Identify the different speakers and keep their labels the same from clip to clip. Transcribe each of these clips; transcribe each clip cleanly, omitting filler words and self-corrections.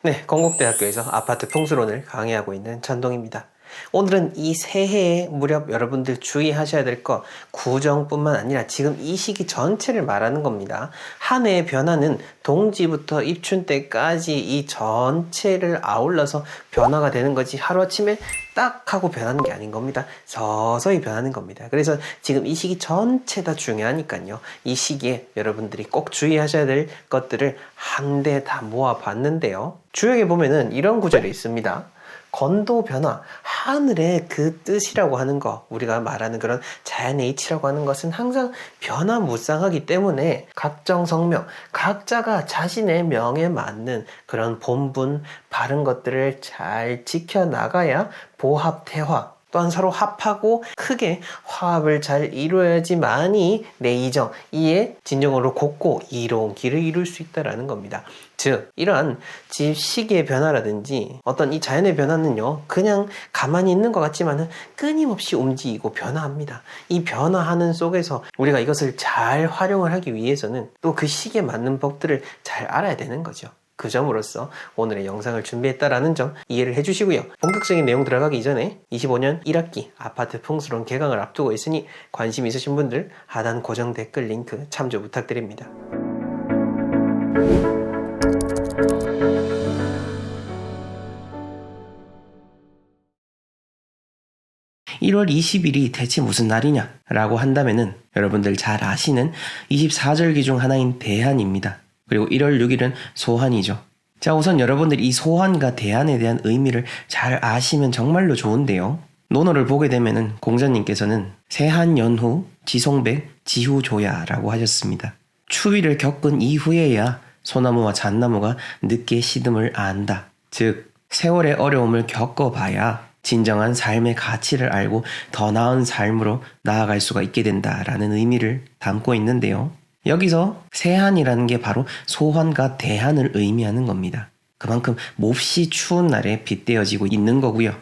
Speaker 1: 네, 건국대학교에서 아파트 풍수론을 강의하고 있는 전동입니다. 오늘은 이 새해에 무렵 여러분들 주의하셔야 될 거 구정뿐만 아니라 지금 이 시기 전체를 말하는 겁니다. 한 해의 변화는 동지부터 입춘 때까지 이 전체를 아울러서 변화가 되는 거지 하루아침에 딱 하고 변하는 게 아닌 겁니다. 서서히 변하는 겁니다. 그래서 지금 이 시기 전체 다 중요하니까요. 이 시기에 여러분들이 꼭 주의하셔야 될 것들을 한데 다 모아봤는데요. 주역에 보면은 이런 구절이 있습니다. 건도 변화, 하늘의 그 뜻이라고 하는 거, 우리가 말하는 그런 자연의 이치라고 하는 것은 항상 변화무쌍하기 때문에 각정 성명, 각자가 자신의 명에 맞는 그런 본분, 바른 것들을 잘 지켜나가야 보합태화, 또한 서로 합하고 크게 화합을 잘 이루어야지만이 내 이정, 이에 진정으로 곱고 이로운 길을 이룰 수 있다는 겁니다. 즉 이러한 시기의 변화라든지 어떤 이 자연의 변화는요, 그냥 가만히 있는 것 같지만은 끊임없이 움직이고 변화합니다. 이 변화하는 속에서 우리가 이것을 잘 활용을 하기 위해서는 또 그 시기에 맞는 법들을 잘 알아야 되는 거죠. 그 점으로서 오늘의 영상을 준비했다라는 점 이해를 해주시고요. 본격적인 내용 들어가기 이전에 25년 1학기 아파트 풍수론 개강을 앞두고 있으니 관심 있으신 분들 하단 고정 댓글 링크 참조 부탁드립니다. 1월 20일이 대체 무슨 날이냐 라고 한다면은 여러분들 잘 아시는 24절기 중 하나인 대한입니다. 그리고 1월 6일은 소환이죠. 자, 우선 여러분들이 이 소환과 대한에 대한 의미를 잘 아시면 정말로 좋은데요. 논어를 보게 되면은 공자님께서는 세한 연후 지송백 지후조야라고 하셨습니다. 추위를 겪은 이후에야 소나무와 잣나무가 늦게 시듬을 안다. 즉 세월의 어려움을 겪어봐야 진정한 삶의 가치를 알고 더 나은 삶으로 나아갈 수가 있게 된다라는 의미를 담고 있는데요. 여기서 세한이라는 게 바로 소환과 대한을 의미하는 겁니다. 그만큼 몹시 추운 날에 빗대어지고 있는 거고요.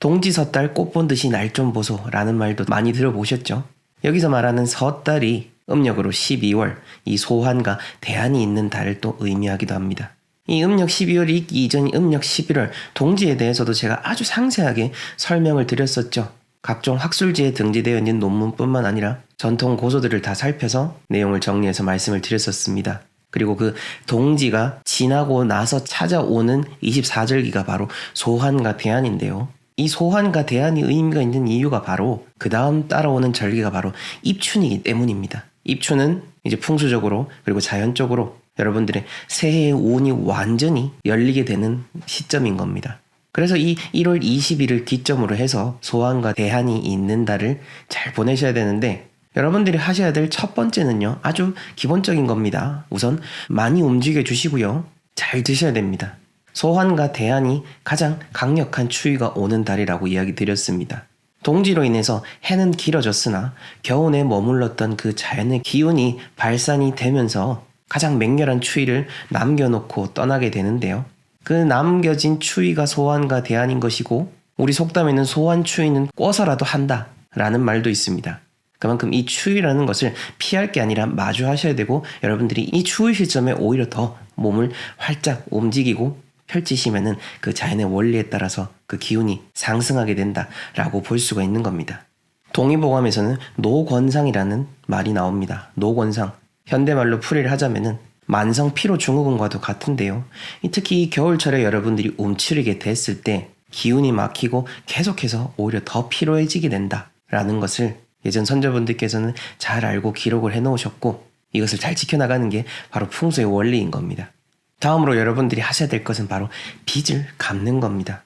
Speaker 1: 동지 섣달 꽃 본 듯이 날 좀 보소라는 말도 많이 들어보셨죠? 여기서 말하는 섣달이 음력으로 12월, 이 소환과 대한이 있는 달을 또 의미하기도 합니다. 이 음력 12월이 있기 이전인 음력 11월 동지에 대해서도 제가 아주 상세하게 설명을 드렸었죠. 각종 학술지에 등재되어 있는 논문뿐만 아니라 전통 고서들을 다 살펴서 내용을 정리해서 말씀을 드렸었습니다. 그리고 그 동지가 지나고 나서 찾아오는 24절기가 바로 소환과 대한인데요. 이 소환과 대한이 의미가 있는 이유가 바로 그 다음 따라오는 절기가 바로 입춘이기 때문입니다. 입춘은 이제 풍수적으로 그리고 자연적으로 여러분들의 새해의 운이 완전히 열리게 되는 시점인 겁니다. 그래서 이 1월 20일을 기점으로 해서 소환과 대한이 있는 달을 잘 보내셔야 되는데 여러분들이 하셔야 될 첫 번째는요, 아주 기본적인 겁니다. 우선 많이 움직여 주시고요. 잘 드셔야 됩니다. 소환과 대한이 가장 강력한 추위가 오는 달이라고 이야기 드렸습니다. 동지로 인해서 해는 길어졌으나 겨우내 머물렀던 그 자연의 기운이 발산이 되면서 가장 맹렬한 추위를 남겨놓고 떠나게 되는데요. 그 남겨진 추위가 소환과 대한인 것이고 우리 속담에는 소환 추위는 꿔서라도 한다 라는 말도 있습니다. 그만큼 이 추위라는 것을 피할 게 아니라 마주하셔야 되고 여러분들이 이 추위 시점에 오히려 더 몸을 활짝 움직이고 펼치시면은 그 자연의 원리에 따라서 그 기운이 상승하게 된다라고 볼 수가 있는 겁니다. 동의보감에서는 노권상이라는 말이 나옵니다. 노권상. 현대말로 풀이를 하자면은 만성 피로 증후군과도 같은데요. 특히 겨울철에 여러분들이 움츠리게 됐을 때 기운이 막히고 계속해서 오히려 더 피로해지게 된다라는 것을 예전 선조분들께서는 잘 알고 기록을 해놓으셨고 이것을 잘 지켜나가는 게 바로 풍수의 원리인 겁니다. 다음으로 여러분들이 하셔야 될 것은 바로 빚을 갚는 겁니다.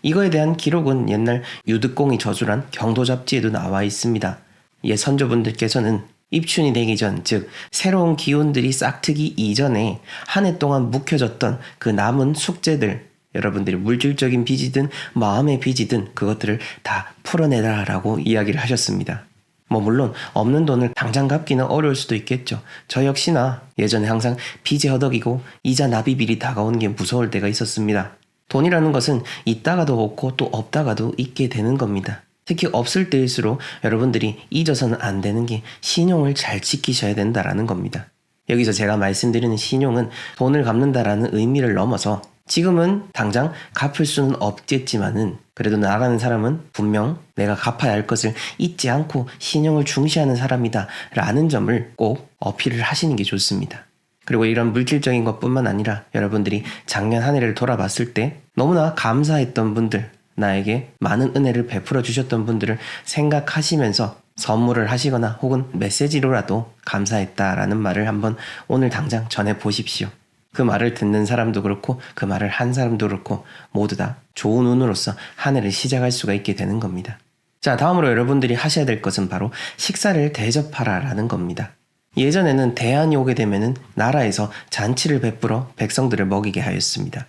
Speaker 1: 이거에 대한 기록은 옛날 유득공이 저술한 경도 잡지에도 나와 있습니다. 옛 선조분들께서는 입춘이 되기 전, 즉 새로운 기운들이 싹트기 이전에 한 해 동안 묵혀졌던 그 남은 숙제들, 여러분들이 물질적인 빚이든 마음의 빚이든 그것들을 다 풀어내라라고 이야기를 하셨습니다. 물론 없는 돈을 당장 갚기는 어려울 수도 있겠죠. 저 역시나 예전에 항상 빚에 허덕이고 이자 납입일이 다가오는 게 무서울 때가 있었습니다. 돈이라는 것은 있다가도 없고 또 없다가도 있게 되는 겁니다. 특히 없을 때일수록 여러분들이 잊어서는 안 되는 게 신용을 잘 지키셔야 된다라는 겁니다. 여기서 제가 말씀드리는 신용은 돈을 갚는다라는 의미를 넘어서 지금은 당장 갚을 수는 없겠지만은 그래도 나라는 사람은 분명 내가 갚아야 할 것을 잊지 않고 신용을 중시하는 사람이다 라는 점을 꼭 어필을 하시는 게 좋습니다. 그리고 이런 물질적인 것뿐만 아니라 여러분들이 작년 한 해를 돌아봤을 때 너무나 감사했던 분들, 나에게 많은 은혜를 베풀어 주셨던 분들을 생각하시면서 선물을 하시거나 혹은 메시지로라도 감사했다라는 말을 한번 오늘 당장 전해 보십시오. 그 말을 듣는 사람도 그렇고 그 말을 한 사람도 그렇고 모두 다 좋은 운으로서 한 해를 시작할 수가 있게 되는 겁니다. 자, 다음으로 여러분들이 하셔야 될 것은 바로 식사를 대접하라라는 겁니다. 예전에는 대한이 오게 되면은 나라에서 잔치를 베풀어 백성들을 먹이게 하였습니다.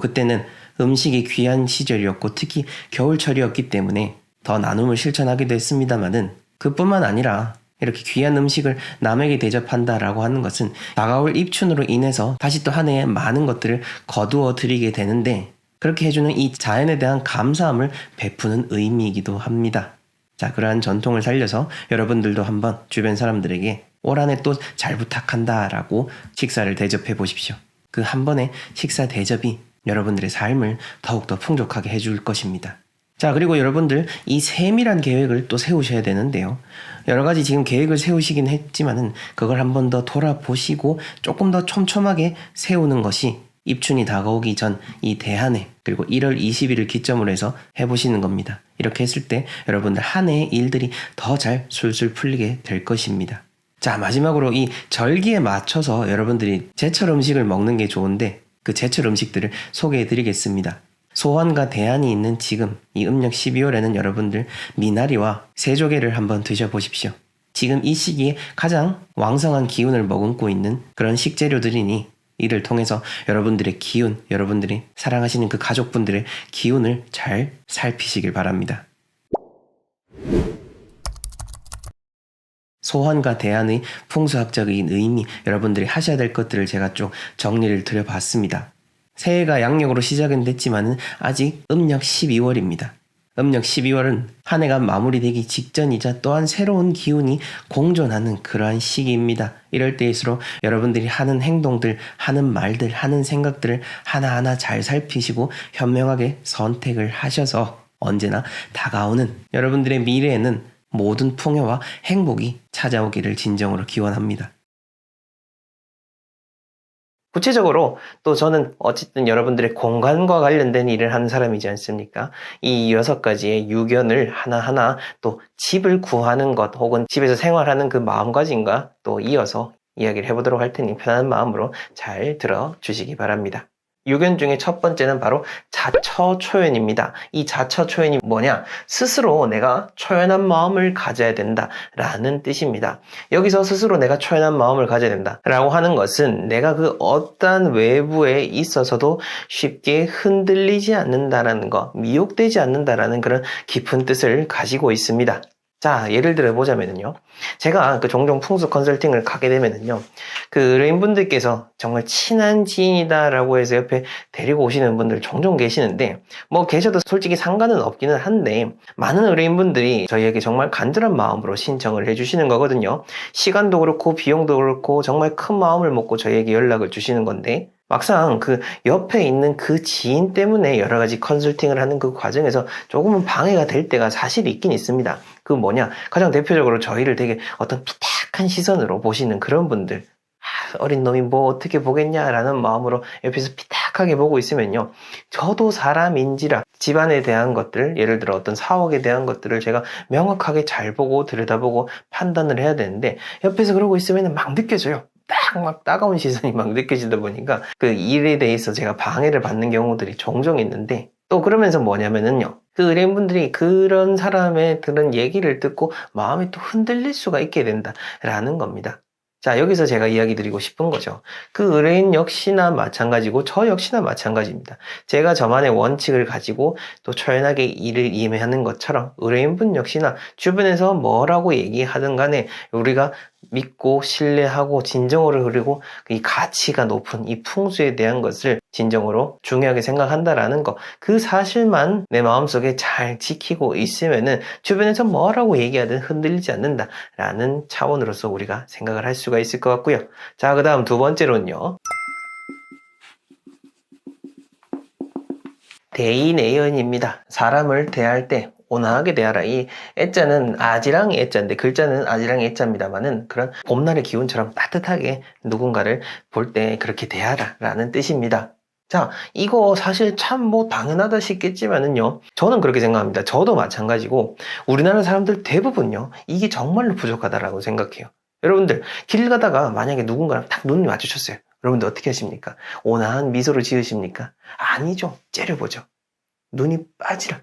Speaker 1: 그때는 음식이 귀한 시절이었고 특히 겨울철이었기 때문에 더 나눔을 실천하기도 했습니다만은 그뿐만 아니라 이렇게 귀한 음식을 남에게 대접한다라고 하는 것은 다가올 입춘으로 인해서 다시 또 한 해에 많은 것들을 거두어 드리게 되는데 그렇게 해주는 이 자연에 대한 감사함을 베푸는 의미이기도 합니다. 자, 그러한 전통을 살려서 여러분들도 한번 주변 사람들에게 올 한 해 또 잘 부탁한다 라고 식사를 대접해 보십시오. 그 한 번의 식사 대접이 여러분들의 삶을 더욱더 풍족하게 해줄 것입니다. 자, 그리고 여러분들 이 세밀한 계획을 또 세우셔야 되는데요. 여러 가지 지금 계획을 세우시긴 했지만은 그걸 한 번 더 돌아보시고 조금 더 촘촘하게 세우는 것이 입춘이 다가오기 전 이 대한해 그리고 1월 20일을 기점으로 해서 해보시는 겁니다. 이렇게 했을 때 여러분들 한 해의 일들이 더 잘 술술 풀리게 될 것입니다. 자, 마지막으로 이 절기에 맞춰서 여러분들이 제철 음식을 먹는 게 좋은데 그 제철 음식들을 소개해 드리겠습니다. 소환과 대안이 있는 지금 이 음력 12월에는 여러분들 미나리와 새조개를 한번 드셔보십시오. 지금 이 시기에 가장 왕성한 기운을 머금고 있는 그런 식재료들이니 이를 통해서 여러분들의 기운, 여러분들이 사랑하시는 그 가족분들의 기운을 잘 살피시길 바랍니다. 소환과 대안의 풍수학적인 의미, 여러분들이 하셔야 될 것들을 제가 쭉 정리를 드려봤습니다. 새해가 양력으로 시작은 됐지만 아직 음력 12월입니다. 음력 12월은 한 해가 마무리되기 직전이자 또한 새로운 기운이 공존하는 그러한 시기입니다. 이럴 때일수록 여러분들이 하는 행동들, 하는 말들, 하는 생각들을 하나하나 잘 살피시고 현명하게 선택을 하셔서 언제나 다가오는 여러분들의 미래에는 모든 풍요와 행복이 찾아오기를 진정으로 기원합니다. 구체적으로 또 저는 어쨌든 여러분들의 공간과 관련된 일을 하는 사람이지 않습니까? 이 6가지의 유견을 하나하나 또 집을 구하는 것 혹은 집에서 생활하는 그 마음가짐과 또 이어서 이야기를 해보도록 할 테니 편안한 마음으로 잘 들어주시기 바랍니다. 유견 중에 첫 번째는 바로 자처초연입니다. 이 자처초연이 뭐냐? 스스로 내가 초연한 마음을 가져야 된다라는 뜻입니다. 여기서 스스로 내가 초연한 마음을 가져야 된다라고 하는 것은 내가 그 어떠한 외부에 있어서도 쉽게 흔들리지 않는다라는 거, 미혹되지 않는다라는 그런 깊은 뜻을 가지고 있습니다. 자, 예를 들어 보자면요. 제가 종종 풍수 컨설팅을 가게 되면요. 그 의뢰인분들께서 정말 친한 지인이다라고 해서 옆에 데리고 오시는 분들 종종 계시는데, 계셔도 솔직히 상관은 없기는 한데, 많은 의뢰인분들이 저희에게 정말 간절한 마음으로 신청을 해주시는 거거든요. 시간도 그렇고, 비용도 그렇고, 정말 큰 마음을 먹고 저희에게 연락을 주시는 건데, 막상 그 옆에 있는 그 지인 때문에 여러 가지 컨설팅을 하는 그 과정에서 조금은 방해가 될 때가 사실 있긴 있습니다. 그 뭐냐? 가장 대표적으로 저희를 되게 어떤 피탁한 시선으로 보시는 그런 분들. 어린 놈이 뭐 어떻게 보겠냐라는 마음으로 옆에서 피탁하게 보고 있으면요. 저도 사람인지라 집안에 대한 것들, 예를 들어 어떤 사옥에 대한 것들을 제가 명확하게 잘 보고 들여다보고 판단을 해야 되는데 옆에서 그러고 있으면 막 느껴져요. 막 따가운 시선이 막 느껴지다 보니까 그 일에 대해서 제가 방해를 받는 경우들이 종종 있는데 또 그러면서 뭐냐면은요. 그 의뢰인분들이 그런 사람의 그런 얘기를 듣고 마음이 또 흔들릴 수가 있게 된다라는 겁니다. 자, 여기서 제가 이야기 드리고 싶은 거죠. 그 의뢰인 역시나 마찬가지고 저 역시나 마찬가지입니다. 제가 저만의 원칙을 가지고 또 초연하게 일을 임하는 것처럼 의뢰인분 역시나 주변에서 뭐라고 얘기하든 간에 우리가 믿고 신뢰하고 진정으로 그리고 이 가치가 높은 이 풍수에 대한 것을 진정으로 중요하게 생각한다라는 거, 그 사실만 내 마음속에 잘 지키고 있으면은 주변에서 뭐라고 얘기하든 흔들리지 않는다라는 차원으로서 우리가 생각을 할 수가 있을 것 같고요. 자, 그 다음 두 번째로는요. 대인애연입니다. 사람을 대할 때 온화하게 대하라. 이 애자는 아지랑이 애자인데 글자는 아지랑이 애자입니다만은 그런 봄날의 기운처럼 따뜻하게 누군가를 볼 때 그렇게 대하라 라는 뜻입니다. 자, 이거 사실 참 뭐 당연하다 싶겠지만은요, 저는 그렇게 생각합니다. 저도 마찬가지고 우리나라 사람들 대부분요, 이게 정말로 부족하다라고 생각해요. 여러분들 길 가다가 만약에 누군가랑 딱 눈이 마주쳤어요. 여러분들 어떻게 하십니까? 온화한 미소를 지으십니까? 아니죠. 째려보죠. 눈이 빠지라.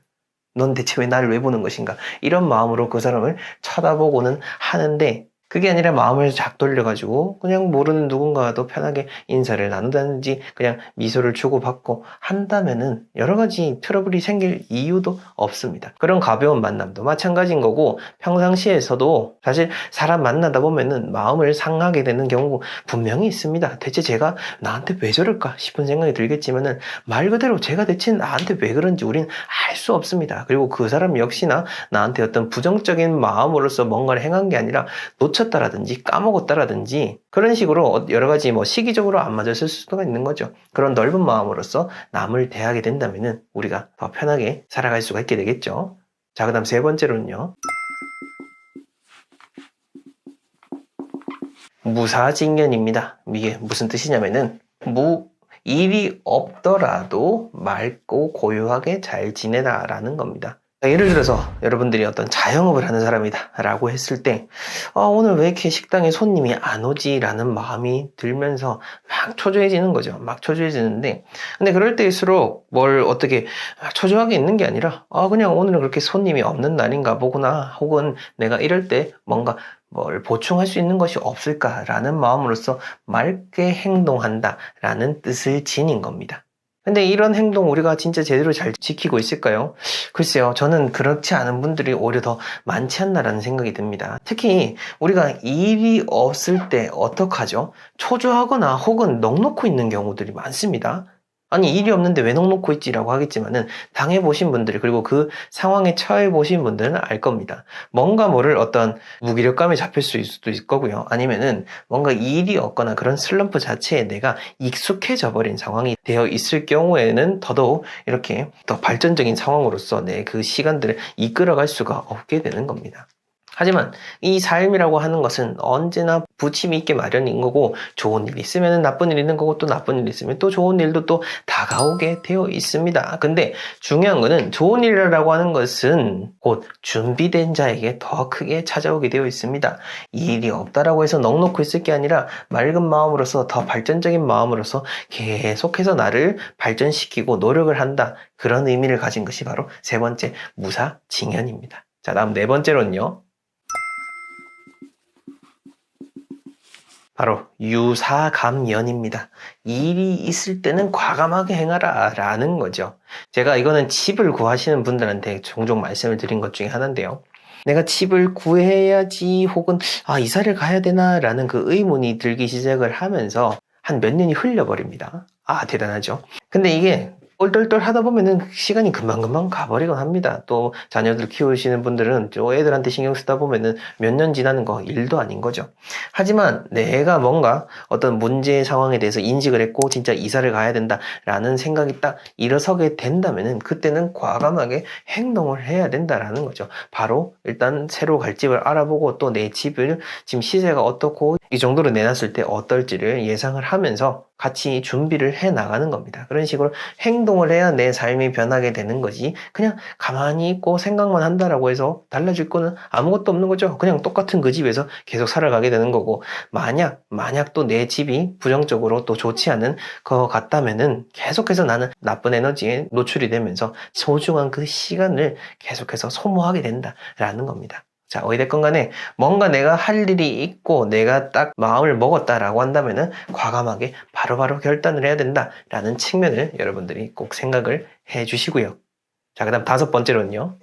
Speaker 1: 넌 대체 왜 나를 왜 보는 것인가? 이런 마음으로 그 사람을 쳐다보고는 하는데, 그게 아니라 마음을 쫙 돌려가지고 그냥 모르는 누군가와도 편하게 인사를 나누다든지 그냥 미소를 주고받고 한다면은 여러 가지 트러블이 생길 이유도 없습니다. 그런 가벼운 만남도 마찬가지인 거고, 평상시에서도 사실 사람 만나다 보면은 마음을 상하게 되는 경우 분명히 있습니다. 대체 제가 나한테 왜 저럴까 싶은 생각이 들겠지만은 말 그대로 제가 대체 나한테 왜 그런지 우린 알 수 없습니다. 그리고 그 사람 역시나 나한테 어떤 부정적인 마음으로서 뭔가를 행한 게 아니라 놓쳤다라든지 까먹었다라든지 그런 식으로 여러 가지 뭐 시기적으로 안 맞았을 수도 있는 거죠. 그런 넓은 마음으로서 남을 대하게 된다면은 우리가 더 편하게 살아갈 수가 있게 되겠죠. 자, 그 다음 세 번째로는요, 무사직년입니다. 이게 무슨 뜻이냐면은 일이 없더라도 맑고 고요하게 잘 지내라라는 겁니다. 예를 들어서 여러분들이 어떤 자영업을 하는 사람이다 라고 했을 때 오늘 왜 이렇게 식당에 손님이 안 오지? 라는 마음이 들면서 막 초조해지는 거죠. 막 초조해지는데, 근데 그럴 때일수록 뭘 어떻게 초조하게 있는 게 아니라 그냥 오늘은 그렇게 손님이 없는 날인가 보구나, 혹은 내가 이럴 때 뭔가 뭘 보충할 수 있는 것이 없을까라는 마음으로써 맑게 행동한다라는 뜻을 지닌 겁니다. 근데 이런 행동 우리가 진짜 제대로 잘 지키고 있을까요? 글쎄요, 저는 그렇지 않은 분들이 오히려 더 많지 않나라는 생각이 듭니다. 특히 우리가 일이 없을 때 어떡하죠? 초조하거나 혹은 넋놓고 있는 경우들이 많습니다. 아니, 일이 없는데 왜 넋놓고 있지라고 하겠지만은 당해보신 분들이, 그리고 그 상황에 처해보신 분들은 알 겁니다. 뭔가 모를 어떤 무기력감에 잡힐 수도 있을 거고요. 아니면은 뭔가 일이 없거나 그런 슬럼프 자체에 내가 익숙해져 버린 상황이 되어 있을 경우에는 더더욱 이렇게 더 발전적인 상황으로서 내 그 시간들을 이끌어갈 수가 없게 되는 겁니다. 하지만 이 삶이라고 하는 것은 언제나 부침이 있게 마련인 거고, 좋은 일이 있으면 나쁜 일이 있는 거고, 또 나쁜 일이 있으면 또 좋은 일도 또 다가오게 되어 있습니다. 근데 중요한 거는 좋은 일이라고 하는 것은 곧 준비된 자에게 더 크게 찾아오게 되어 있습니다. 이 일이 없다라고 해서 넋놓고 있을 게 아니라 맑은 마음으로서, 더 발전적인 마음으로서 계속해서 나를 발전시키고 노력을 한다, 그런 의미를 가진 것이 바로 세 번째 무사직년입니다. 자, 다음 네 번째로는요, 바로 유사감연입니다. 일이 있을 때는 과감하게 행하라 라는 거죠. 제가 이거는 집을 구하시는 분들한테 종종 말씀을 드린 것 중에 하나인데요. 내가 집을 구해야지, 혹은 이사를 가야 되나 라는 그 의문이 들기 시작을 하면서 한 몇 년이 흘려버립니다. 대단하죠. 근데 이게 똘똘똘 하다 보면은 시간이 금방금방 가버리곤 합니다. 또 자녀들 키우시는 분들은 또 애들한테 신경 쓰다 보면은 몇 년 지나는 거 일도 아닌 거죠. 하지만 내가 뭔가 어떤 문제 상황에 대해서 인식을 했고 진짜 이사를 가야 된다라는 생각이 딱 일어서게 된다면은 그때는 과감하게 행동을 해야 된다라는 거죠. 바로 일단 새로 갈 집을 알아보고, 또 내 집을 지금 시세가 어떻고 이 정도로 내놨을 때 어떨지를 예상을 하면서 같이 준비를 해 나가는 겁니다. 그런 식으로 행동을 해야 내 삶이 변하게 되는 거지, 그냥 가만히 있고 생각만 한다라고 해서 달라질 거는 아무것도 없는 거죠. 그냥 똑같은 그 집에서 계속 살아가게 되는 거고, 만약 또 내 집이 부정적으로 또 좋지 않은 것 같다면은 계속해서 나는 나쁜 에너지에 노출이 되면서 소중한 그 시간을 계속해서 소모하게 된다라는 겁니다. 자, 어찌됐건 간에 뭔가 내가 할 일이 있고 내가 딱 마음을 먹었다라고 한다면은 과감하게 바로바로 결단을 해야 된다라는 측면을 여러분들이 꼭 생각을 해 주시고요. 자, 그 다음 다섯 번째로는요,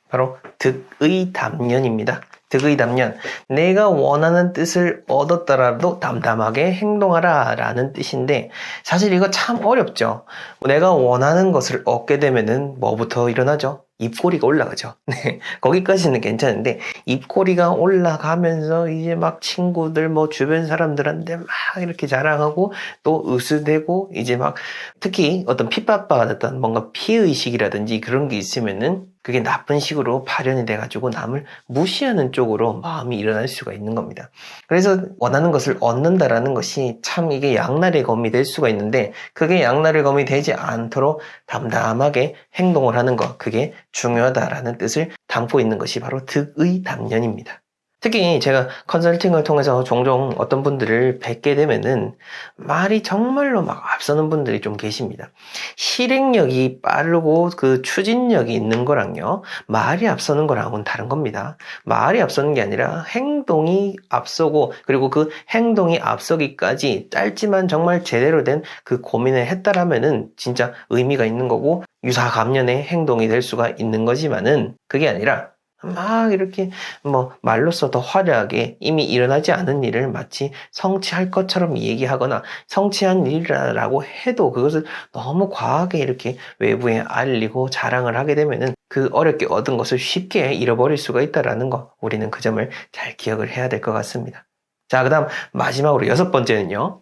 Speaker 1: 바로 득의 담년입니다. 득의 담년, 내가 원하는 뜻을 얻었더라도 담담하게 행동하라 라는 뜻인데, 사실 이거 참 어렵죠. 내가 원하는 것을 얻게 되면은 뭐부터 일어나죠?
Speaker 2: 입꼬리가 올라가죠. 네, 거기까지는 괜찮은데 입꼬리가 올라가면서 이제 막 친구들 뭐 주변 사람들한테 막 이렇게 자랑하고 또 으스대고 이제 막 특히 어떤 핍박받았던 뭔가 피의식이라든지 그런 게 있으면은 그게 나쁜 식으로 발현이 돼가지고 남을 무시하는 쪽으로 마음이 일어날 수가 있는 겁니다. 그래서 원하는 것을 얻는다라는 것이 참 이게 양날의 검이 될 수가 있는데 그게 양날의 검이 되지 않도록 담담하게 행동을 하는 것, 그게 중요하다라는 뜻을 담고 있는 것이 바로 득의 담년입니다. 특히 제가 컨설팅을 통해서 종종 어떤 분들을 뵙게 되면은 말이 정말로 막 앞서는 분들이 좀 계십니다. 실행력이 빠르고 그 추진력이 있는 거랑요, 말이 앞서는 거랑은 다른 겁니다. 말이 앞서는 게 아니라 행동이 앞서고, 그리고 그 행동이 앞서기까지 짧지만 정말 제대로 된 그 고민을 했다라면은 진짜 의미가 있는 거고 유사감련의 행동이 될 수가 있는 거지만은 그게 아니라 막 이렇게 뭐 말로써 더 화려하게 이미 일어나지 않은 일을 마치 성취할 것처럼 얘기하거나 성취한 일이라고 해도 그것을 너무 과하게 이렇게 외부에 알리고 자랑을 하게 되면은 그 어렵게 얻은 것을 쉽게 잃어버릴 수가 있다라는 거, 우리는 그 점을 잘 기억을 해야 될 것 같습니다. 자, 그 다음 마지막으로 6번째는요.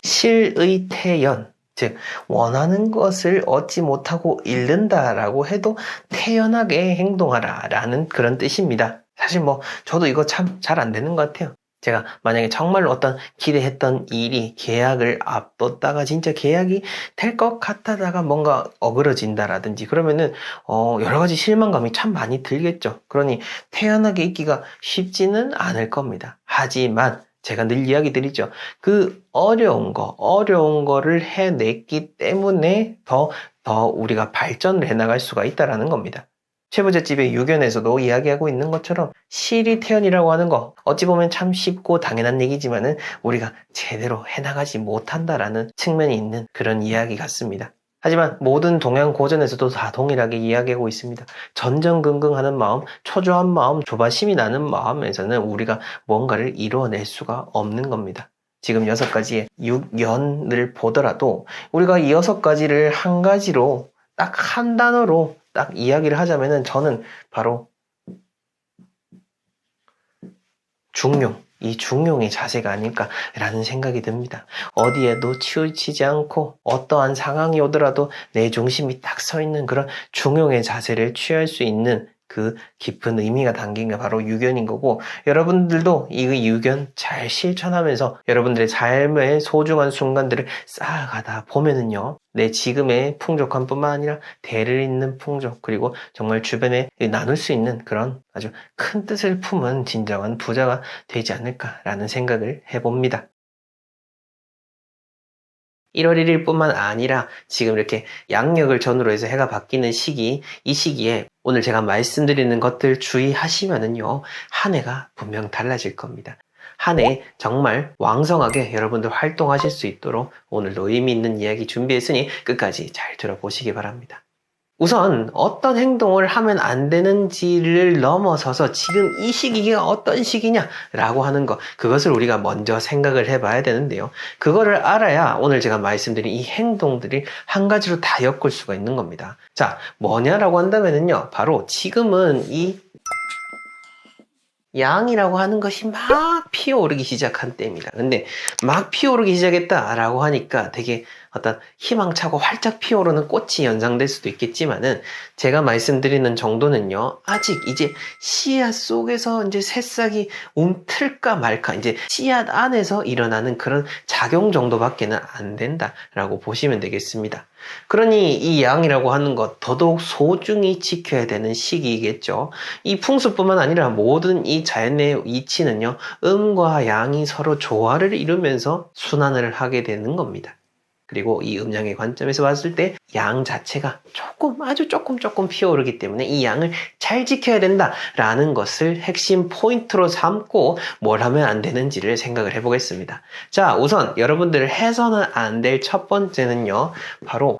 Speaker 2: 실의 태연, 즉 원하는 것을 얻지 못하고 잃는다라고 해도 태연하게 행동하라 라는 그런 뜻입니다. 사실 뭐 저도 이거 참 잘 안 되는 것 같아요. 제가 만약에 정말로 어떤 기대했던 일이 계약을 앞뒀다가 진짜 계약이 될 것 같다가 뭔가 어그러진다라든지 그러면은 여러 가지 실망감이 참 많이 들겠죠. 그러니 태연하게 있기가 쉽지는 않을 겁니다. 하지만 제가 늘 이야기 드리죠. 그 어려운 거를 해냈기 때문에 더 우리가 발전을 해나갈 수가 있다라는 겁니다. 최부잣집의 유견에서도 이야기하고 있는 것처럼 실이태연이라고 하는 거 어찌 보면 참 쉽고 당연한 얘기지만은 우리가 제대로 해나가지 못한다라는 측면이 있는 그런 이야기 같습니다. 하지만 모든 동양 고전에서도 다 동일하게 이야기하고 있습니다. 전전긍긍하는 마음, 초조한 마음, 조바심이 나는 마음에서는 우리가 뭔가를 이루어낼 수가 없는 겁니다. 지금 6가지의 6연을 보더라도 우리가 이 6가지를 한 가지로 딱 한 단어로 딱 이야기를 하자면은 저는 바로 중용, 이 중용의 자세가 아닐까라는 생각이 듭니다. 어디에도 치우치지 않고 어떠한 상황이 오더라도 내 중심이 딱 서 있는 그런 중용의 자세를 취할 수 있는 그 깊은 의미가 담긴 게 바로 유견인 거고, 여러분들도 이 유견 잘 실천하면서 여러분들의 삶의 소중한 순간들을 쌓아가다 보면은요, 내 지금의 풍족함 뿐만 아니라 대를 잇는 풍족, 그리고 정말 주변에 나눌 수 있는 그런 아주 큰 뜻을 품은 진정한 부자가 되지 않을까라는 생각을 해봅니다. 1월 1일 뿐만 아니라 지금 이렇게 양력을 전후로 해서 해가 바뀌는 시기, 이 시기에 오늘 제가 말씀드리는 것들 주의하시면은요, 한 해가 분명 달라질 겁니다. 한 해 정말 왕성하게 여러분들 활동하실 수 있도록 오늘도 의미 있는 이야기 준비했으니 끝까지 잘 들어보시기 바랍니다. 우선 어떤 행동을 하면 안 되는지를 넘어서서 지금 이 시기가 어떤 시기냐라고 하는 것, 그것을 우리가 먼저 생각을 해봐야 되는데요. 그거를 알아야 오늘 제가 말씀드린 이 행동들이 한 가지로 다 엮을 수가 있는 겁니다. 자, 뭐냐라고 한다면요, 바로 지금은 이 양이라고 하는 것이 막 피어오르기 시작한 때입니다. 근데 막 피어오르기 시작했다라고 하니까 되게 어떤 희망차고 활짝 피어오르는 꽃이 연상될 수도 있겠지만은, 제가 말씀드리는 정도는요, 아직 이제 씨앗 속에서 이제 새싹이 움틀까 말까, 이제 씨앗 안에서 일어나는 그런 작용 정도밖에는 안 된다라고 보시면 되겠습니다. 그러니 이 양이라고 하는 것 더더욱 소중히 지켜야 되는 시기이겠죠. 이 풍수뿐만 아니라 모든 이 자연의 이치는요, 음과 양이 서로 조화를 이루면서 순환을 하게 되는 겁니다. 그리고 이 음양의 관점에서 봤을 때 양 자체가 아주 조금 피어오르기 때문에 이 양을 잘 지켜야 된다라는 것을 핵심 포인트로 삼고 뭘 하면 안 되는지를 생각을 해보겠습니다. 자, 우선 여러분들 해서는 안 될 첫 번째는요, 바로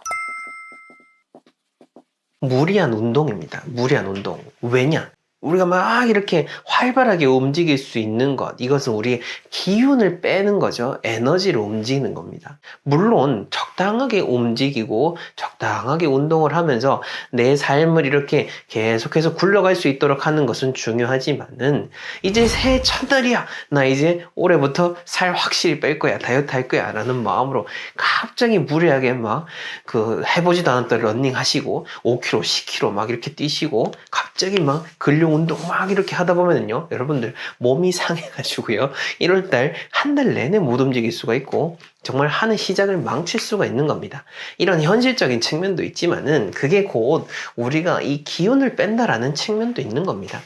Speaker 2: 무리한 운동입니다. 무리한 운동. 왜냐? 우리가 막 이렇게 활발하게 움직일 수 있는 것, 이것은 우리의 기운을 빼는 거죠. 에너지를 움직이는 겁니다. 물론 적당하게 움직이고 적당하게 운동을 하면서 내 삶을 이렇게 계속해서 굴러갈 수 있도록 하는 것은 중요하지만은, 이제 새해 첫날이야, 나 이제 올해부터 살 확실히 뺄 거야, 다이어트 할 거야 라는 마음으로 갑자기 무리하게 막 해보지도 않았던 러닝 하시고 5km, 10km 막 이렇게 뛰시고 갑자기 막 근력 운동 막 이렇게 하다 보면은요, 여러분들 몸이 상해가지고요, 1월달 한 달 내내 못 움직일 수가 있고 정말 하는 시작을 망칠 수가 있는 겁니다. 이런 현실적인 측면도 있지만은 그게 곧 우리가 이 기운을 뺀다라는 측면도 있는 겁니다.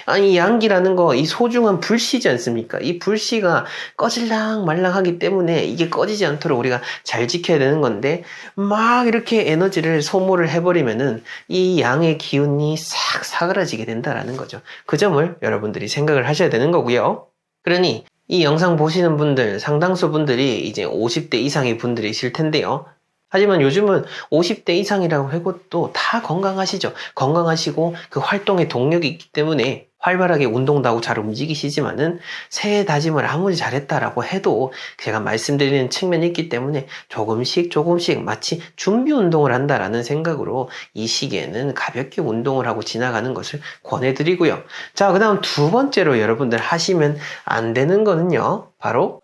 Speaker 2: 아니, 양기라는 거, 이 소중한 불씨지 않습니까? 이 불씨가 꺼질랑 말랑하기 때문에 이게 꺼지지 않도록 우리가 잘 지켜야 되는 건데, 막 이렇게 에너지를 소모를 해버리면은 이 양의 기운이 싹 사그라지게 된다라는 거죠. 그 점을 여러분들이 생각을 하셔야 되는 거고요. 그러니 이 영상 보시는 분들, 상당수 분들이 이제 50대 이상의 분들이실 텐데요. 하지만 요즘은 50대 이상이라고 해도 또 다 건강하시죠. 건강하시고 그 활동에 동력이 있기 때문에 활발하게 운동도 하고 잘 움직이시지만은, 새해 다짐을 아무리 잘했다라고 해도 제가 말씀드리는 측면이 있기 때문에 조금씩 마치 준비 운동을 한다라는 생각으로 이 시기에는 가볍게 운동을 하고 지나가는 것을 권해드리고요. 자, 그 다음 두 번째로 여러분들 하시면 안 되는 거는요, 바로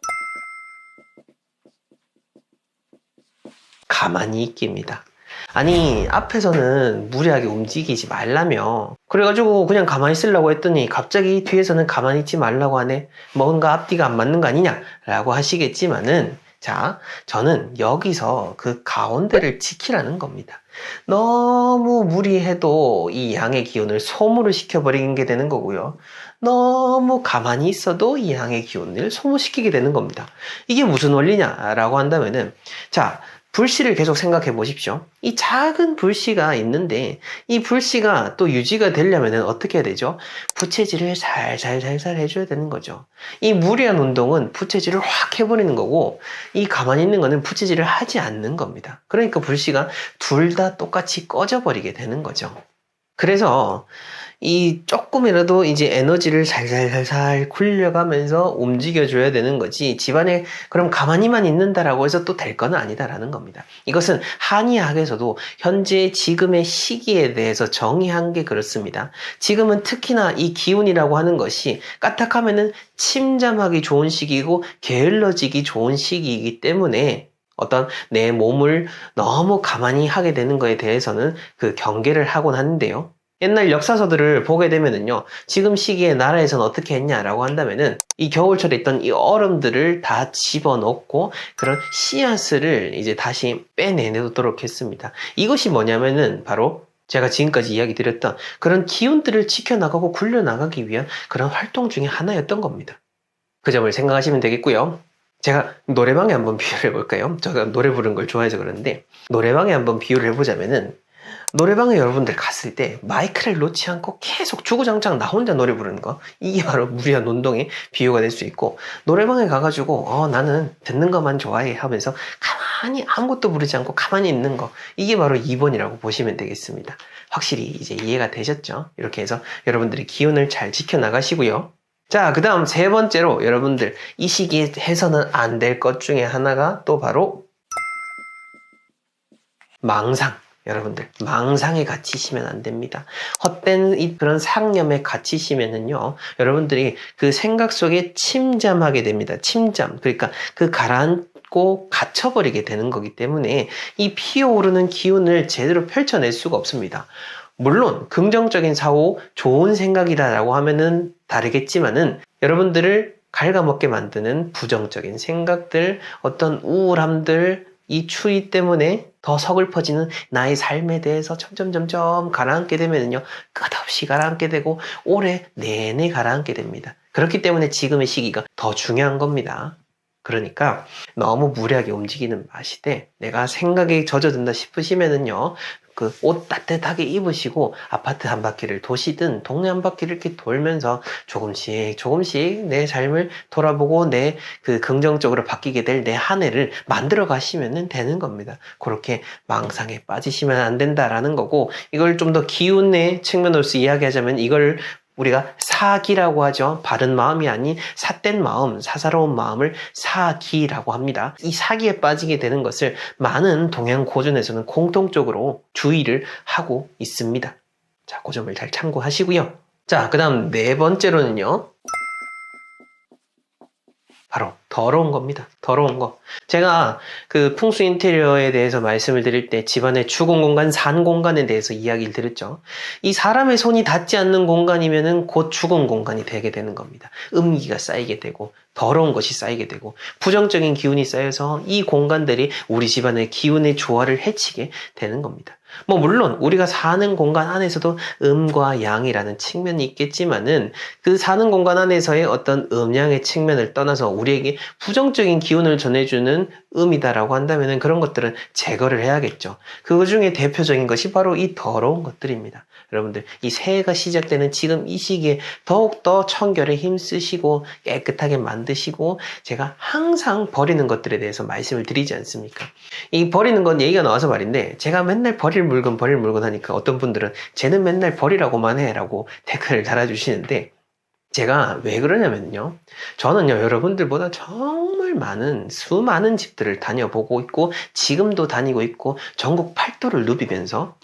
Speaker 2: 가만히 있기입니다. 아니, 앞에서는 무리하게 움직이지 말라며, 그래가지고 그냥 가만히 있으려고 했더니 갑자기 뒤에서는 가만히 있지 말라고 하네, 뭔가 앞뒤가 안 맞는 거 아니냐 라고 하시겠지만은, 자, 저는 여기서 그 가운데를 지키라는 겁니다. 너무 무리해도 이 양의 기운을 소모를 시켜버리는 게 되는 거고요, 너무 가만히 있어도 이 양의 기운을 소모시키게 되는 겁니다. 이게 무슨 원리냐라고 한다면은, 자, 불씨를 계속 생각해 보십시오. 이 작은 불씨가 있는데, 이 불씨가 또 유지가 되려면 어떻게 해야 되죠? 부채질을 살살 해줘야 되는 거죠. 이 무리한 운동은 부채질을 확 해버리는 거고, 이 가만히 있는 거는 부채질을 하지 않는 겁니다. 그러니까 불씨가 둘 다 똑같이 꺼져버리게 되는 거죠. 그래서 이 조금이라도 이제 에너지를 살살 굴려가면서 움직여줘야 되는 거지, 집안에 그럼 가만히만 있는다라고 해서 또 될 건 아니다라는 겁니다. 이것은 한의학에서도 현재 지금의 시기에 대해서 정의한 게 그렇습니다. 지금은 특히나 이 기운이라고 하는 것이 까딱하면은 침잠하기 좋은 시기이고 게을러지기 좋은 시기이기 때문에, 어떤 내 몸을 너무 가만히 하게 되는 거에 대해서는 그 경계를 하곤 하는데요. 옛날 역사서들을 보게 되면은요, 지금 시기에 나라에서는 어떻게 했냐라고 한다면은, 이 겨울철에 있던 이 얼음들을 다 집어넣고 그런 씨앗을 이제 다시 빼내도록 했습니다. 이것이 뭐냐면은 바로 제가 지금까지 이야기 드렸던 그런 기운들을 지켜나가고 굴려나가기 위한 그런 활동 중에 하나였던 겁니다. 그 점을 생각하시면 되겠고요. 제가 노래방에 한번 비유를 해볼까요? 제가 노래 부르는 걸 좋아해서 그러는데, 노래방에 한번 비유를 해보자면은, 노래방에 여러분들 갔을 때 마이크를 놓지 않고 계속 주구장창 나 혼자 노래 부르는 거, 이게 바로 무리한 운동의 비유가 될 수 있고, 노래방에 가가지고 나는 듣는 것만 좋아해 하면서 가만히 아무것도 부르지 않고 가만히 있는 거, 이게 바로 2번이라고 보시면 되겠습니다. 확실히 이제 이해가 되셨죠? 이렇게 해서 여러분들이 기운을 잘 지켜나가시고요. 자, 그 다음 세 번째로 여러분들 이 시기에 해서는 안 될 것 중에 하나가 또 바로 망상. 여러분들, 망상에 갇히시면 안 됩니다. 헛된 그런 상념에 갇히시면은요, 여러분들이 그 생각 속에 침잠하게 됩니다. 침잠. 그러니까 그 가라앉고 갇혀버리게 되는 거기 때문에 이 피어오르는 기운을 제대로 펼쳐낼 수가 없습니다. 물론 긍정적인 사고, 좋은 생각이다라고 하면은 다르겠지만은, 여러분들을 갉아먹게 만드는 부정적인 생각들, 어떤 우울함들, 이 추위 때문에 더 서글퍼지는 나의 삶에 대해서 점점 가라앉게 되면요, 끝없이 가라앉게 되고 올해 내내 가라앉게 됩니다. 그렇기 때문에 지금의 시기가 더 중요한 겁니다. 그러니까 너무 무리하게 움직이는 마시되, 내가 생각에 젖어든다 싶으시면은요, 그 옷 따뜻하게 입으시고 아파트 한 바퀴를 도시든 동네 한 바퀴를 이렇게 돌면서 조금씩 내 삶을 돌아보고 내 그 긍정적으로 바뀌게 될 내 한 해를 만들어 가시면 되는 겁니다. 그렇게 망상에 빠지시면 안 된다라는 거고, 이걸 좀 더 기운의 측면으로서 이야기하자면, 이걸 우리가 사기라고 하죠. 바른 마음이 아닌 삿된 마음, 사사로운 마음을 사기라고 합니다. 이 사기에 빠지게 되는 것을 많은 동양 고전에서는 공통적으로 주의를 하고 있습니다. 자, 그 점을 잘 참고하시고요. 자, 그 다음 네 번째로는요. 바로 더러운 겁니다. 더러운 거. 제가 그 풍수 인테리어에 대해서 말씀을 드릴 때 집안의 주공 공간, 산 공간에 대해서 이야기를 드렸죠. 이 사람의 손이 닿지 않는 공간이면은 곧 죽은 공간이 되게 되는 겁니다. 음기가 쌓이게 되고 더러운 것이 쌓이게 되고 부정적인 기운이 쌓여서 이 공간들이 우리 집안의 기운의 조화를 해치게 되는 겁니다. 뭐 물론 우리가 사는 공간 안에서도 음과 양이라는 측면이 있겠지만은 그 사는 공간 안에서의 어떤 음양의 측면을 떠나서 우리에게 부정적인 기운을 전해주는 음이다라고 한다면은 그런 것들은 제거를 해야겠죠. 그 중에 대표적인 것이 바로 이 더러운 것들입니다. 여러분들 이 새해가 시작되는 지금 이 시기에 더욱더 청결에 힘쓰시고 깨끗하게 만드시고 제가 항상 버리는 것들에 대해서 말씀을 드리지 않습니까? 이 버리는 건 얘기가 나와서 말인데 제가 맨날 버릴 물건 하니까 어떤 분들은 쟤는 맨날 버리라고만 해 라고 댓글을 달아주시는데 제가 왜 그러냐면요. 저는요, 여러분들보다 정말 수많은 집들을 다녀보고 있고, 지금도 다니고 있고, 전국 팔도를 누비면서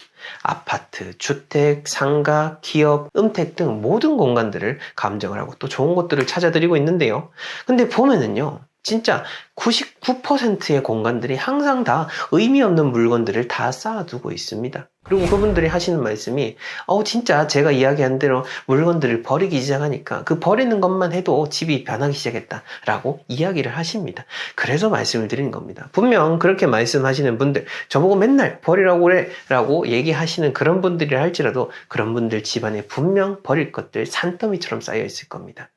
Speaker 2: 아파트, 주택, 상가, 기업, 음택 등 모든 공간들을 감정을 하고 또 좋은 것들을 찾아드리고 있는데요. 근데 보면은요, 진짜 99%의 공간들이 항상 다 의미 없는 물건들을 다 쌓아두고 있습니다. 그리고 그분들이 하시는 말씀이 진짜 제가 이야기한 대로 물건들을 버리기 시작하니까 그 버리는 것만 해도 집이 변하기 시작했다라고 이야기를 하십니다. 그래서 말씀을 드리는 겁니다. 분명 그렇게 말씀하시는 분들, 저보고 맨날 버리라고 그래 라고 얘기하시는 그런 분들이라 할지라도 그런 분들 집안에 분명 버릴 것들 산더미처럼 쌓여 있을 겁니다.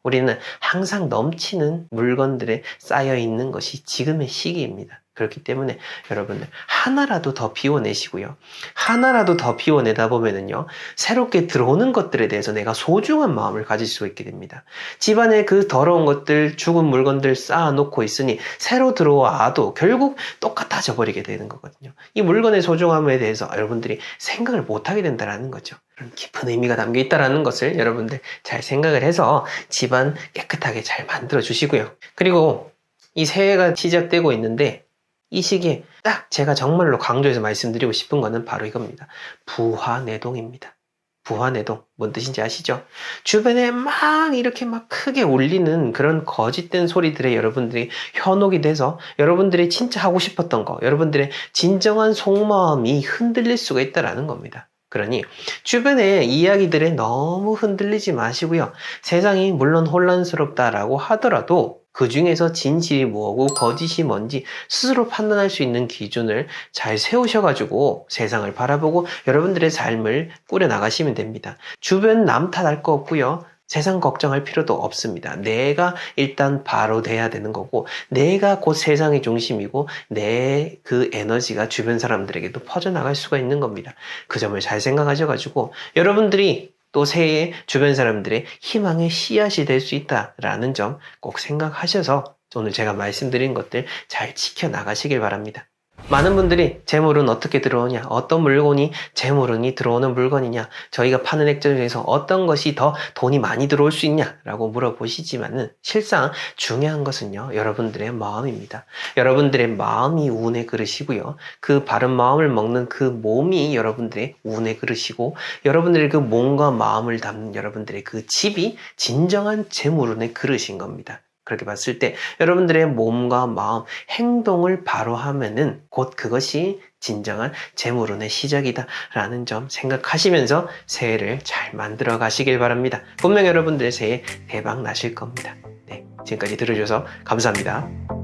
Speaker 2: 우리는 항상 넘치는 물건들에 쌓여 있는 것이 지금의 시기입니다. 그렇기 때문에 여러분들 하나라도 더 비워내시고요. 하나라도 더 비워내다 보면은요. 새롭게 들어오는 것들에 대해서 내가 소중한 마음을 가질 수 있게 됩니다. 집안에 그 더러운 것들, 죽은 물건들 쌓아놓고 있으니 새로 들어와도 결국 똑같아져 버리게 되는 거거든요. 이 물건의 소중함에 대해서 여러분들이 생각을 못하게 된다는 거죠. 그런 깊은 의미가 담겨 있다는 것을 여러분들 잘 생각을 해서 집안 깨끗하게 잘 만들어 주시고요. 그리고 이 새해가 시작되고 있는데 이 시기에 딱 제가 정말로 강조해서 말씀드리고 싶은 거는 바로 이겁니다. 부화내동입니다. 부화내동. 뭔 뜻인지 아시죠? 주변에 막 이렇게 막 크게 울리는 그런 거짓된 소리들에 여러분들이 현혹이 돼서 여러분들이 진짜 하고 싶었던 거, 여러분들의 진정한 속마음이 흔들릴 수가 있다는 겁니다. 그러니 주변의 이야기들에 너무 흔들리지 마시고요. 세상이 물론 혼란스럽다라고 하더라도 그 중에서 진실이 뭐고 거짓이 뭔지 스스로 판단할 수 있는 기준을 잘 세우셔가지고 세상을 바라보고 여러분들의 삶을 꾸려나가시면 됩니다. 주변 남 탓할 거 없고요. 세상 걱정할 필요도 없습니다. 내가 일단 바로 돼야 되는 거고 내가 곧 세상의 중심이고 내 그 에너지가 주변 사람들에게도 퍼져나갈 수가 있는 겁니다. 그 점을 잘 생각하셔가지고 여러분들이 또 새해 주변 사람들의 희망의 씨앗이 될 수 있다라는 점 꼭 생각하셔서 오늘 제가 말씀드린 것들 잘 지켜나가시길 바랍니다. 많은 분들이 재물은 어떻게 들어오냐, 어떤 물건이 재물운이 들어오는 물건이냐, 저희가 파는 액정 중에서 어떤 것이 더 돈이 많이 들어올 수 있냐라고 물어보시지만은 실상 중요한 것은요, 여러분들의 마음입니다. 여러분들의 마음이 운의 그릇이고요. 그 바른 마음을 먹는 그 몸이 여러분들의 운의 그릇이고 여러분들의 그 몸과 마음을 담는 여러분들의 그 집이 진정한 재물운의 그릇인 겁니다. 그렇게 봤을 때 여러분들의 몸과 마음, 행동을 바로 하면은 곧 그것이 진정한 재물운의 시작이다 라는 점 생각하시면서 새해를 잘 만들어 가시길 바랍니다. 분명 여러분들 새해 대박 나실 겁니다. 네, 지금까지 들어주셔서 감사합니다.